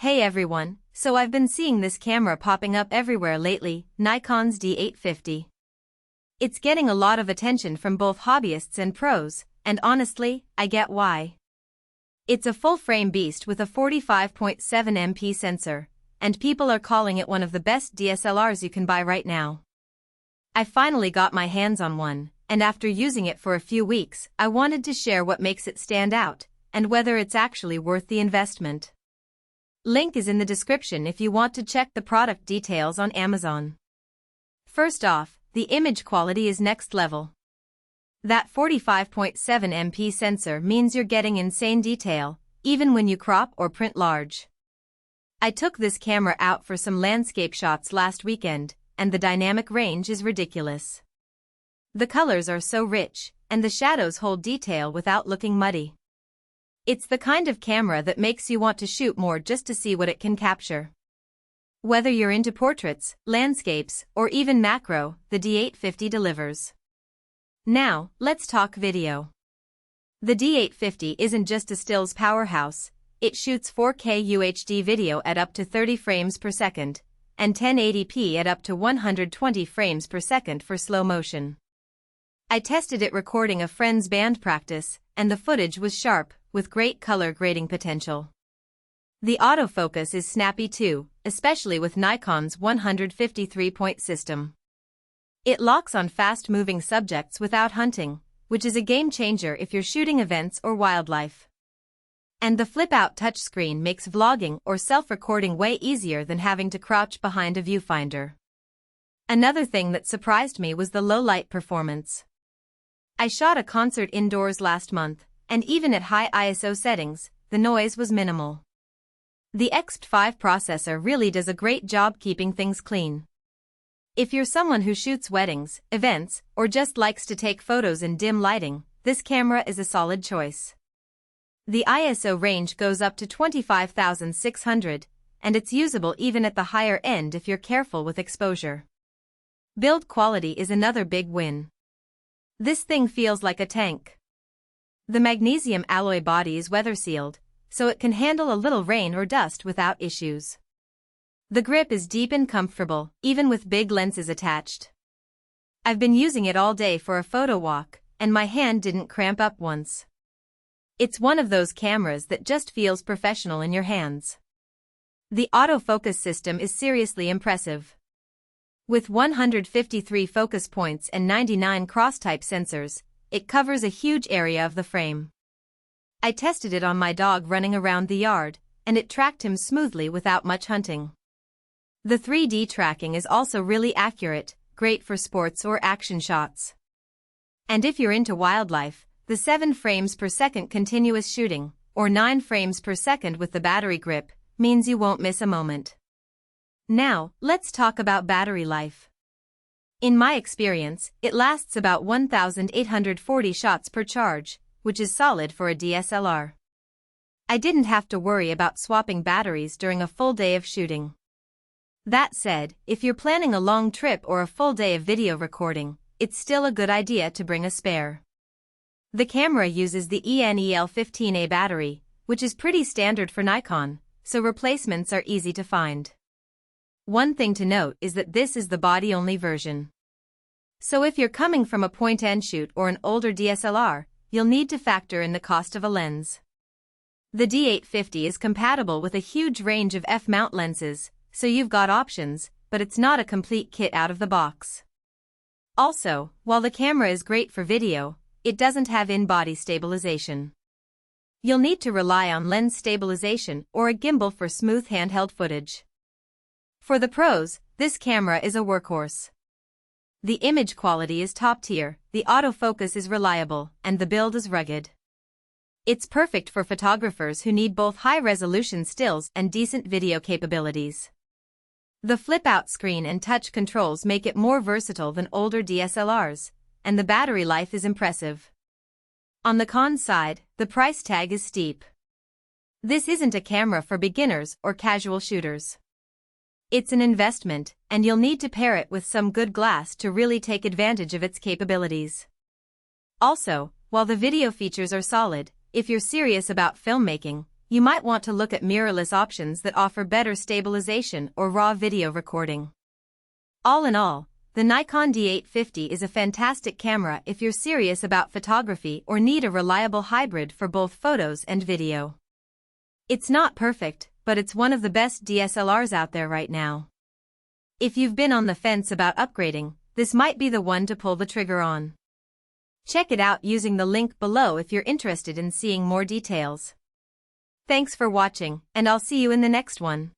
Hey everyone, so I've been seeing this camera popping up everywhere lately, Nikon's D850. It's getting a lot of attention from both hobbyists and pros, and honestly, I get why. It's a full-frame beast with a 45.7MP sensor, and people are calling it one of the best DSLRs you can buy right now. I finally got my hands on one, and after using it for a few weeks, I wanted to share what makes it stand out, and whether it's actually worth the investment. Link is in the description if you want to check the product details on Amazon. First off, the image quality is next level. That 45.7MP sensor means you're getting insane detail, even when you crop or print large. I took this camera out for some landscape shots last weekend, and the dynamic range is ridiculous. The colors are so rich, and the shadows hold detail without looking muddy. It's the kind of camera that makes you want to shoot more just to see what it can capture. Whether you're into portraits, landscapes, or even macro, the D850 delivers. Now, let's talk video. The D850 isn't just a stills powerhouse, it shoots 4K UHD video at up to 30 frames per second, and 1080p at up to 120 frames per second for slow motion. I tested it recording a friend's band practice, and the footage was sharp, with great color grading potential. The autofocus is snappy too, especially with Nikon's 153-point system. It locks on fast-moving subjects without hunting, which is a game-changer if you're shooting events or wildlife. And the flip-out touchscreen makes vlogging or self-recording way easier than having to crouch behind a viewfinder. Another thing that surprised me was the low-light performance. I shot a concert indoors last month, and even at high ISO settings, the noise was minimal. The XP5 processor really does a great job keeping things clean. If you're someone who shoots weddings, events, or just likes to take photos in dim lighting, this camera is a solid choice. The ISO range goes up to 25,600, and it's usable even at the higher end if you're careful with exposure. Build quality is another big win. This thing feels like a tank. The magnesium alloy body is weather-sealed, so it can handle a little rain or dust without issues. The grip is deep and comfortable, even with big lenses attached. I've been using it all day for a photo walk, and my hand didn't cramp up once. It's one of those cameras that just feels professional in your hands. The autofocus system is seriously impressive. With 153 focus points and 99 cross-type sensors, it covers a huge area of the frame. I tested it on my dog running around the yard, and it tracked him smoothly without much hunting. The 3D tracking is also really accurate, great for sports or action shots. And if you're into wildlife, the 7 frames per second continuous shooting, or 9 frames per second with the battery grip, means you won't miss a moment. Now, let's talk about battery life. In my experience, it lasts about 1,840 shots per charge, which is solid for a DSLR. I didn't have to worry about swapping batteries during a full day of shooting. That said, if you're planning a long trip or a full day of video recording, it's still a good idea to bring a spare. The camera uses the ENEL15A battery, which is pretty standard for Nikon, so replacements are easy to find. One thing to note is that this is the body-only version. So if you're coming from a point-and shoot or an older DSLR, you'll need to factor in the cost of a lens. The D850 is compatible with a huge range of f-mount lenses, so you've got options, but it's not a complete kit out of the box. Also, while the camera is great for video, it doesn't have in-body stabilization. You'll need to rely on lens stabilization or a gimbal for smooth handheld footage. For the pros, this camera is a workhorse. The image quality is top tier, the autofocus is reliable, and the build is rugged. It's perfect for photographers who need both high-resolution stills and decent video capabilities. The flip-out screen and touch controls make it more versatile than older DSLRs, and the battery life is impressive. On the con side, the price tag is steep. This isn't a camera for beginners or casual shooters. It's an investment, and you'll need to pair it with some good glass to really take advantage of its capabilities. Also, while the video features are solid, if you're serious about filmmaking, you might want to look at mirrorless options that offer better stabilization or raw video recording. All in all, the Nikon D850 is a fantastic camera if you're serious about photography or need a reliable hybrid for both photos and video. It's not perfect, but it's one of the best DSLRs out there right now. If you've been on the fence about upgrading, this might be the one to pull the trigger on. Check it out using the link below if you're interested in seeing more details. Thanks for watching, and I'll see you in the next one.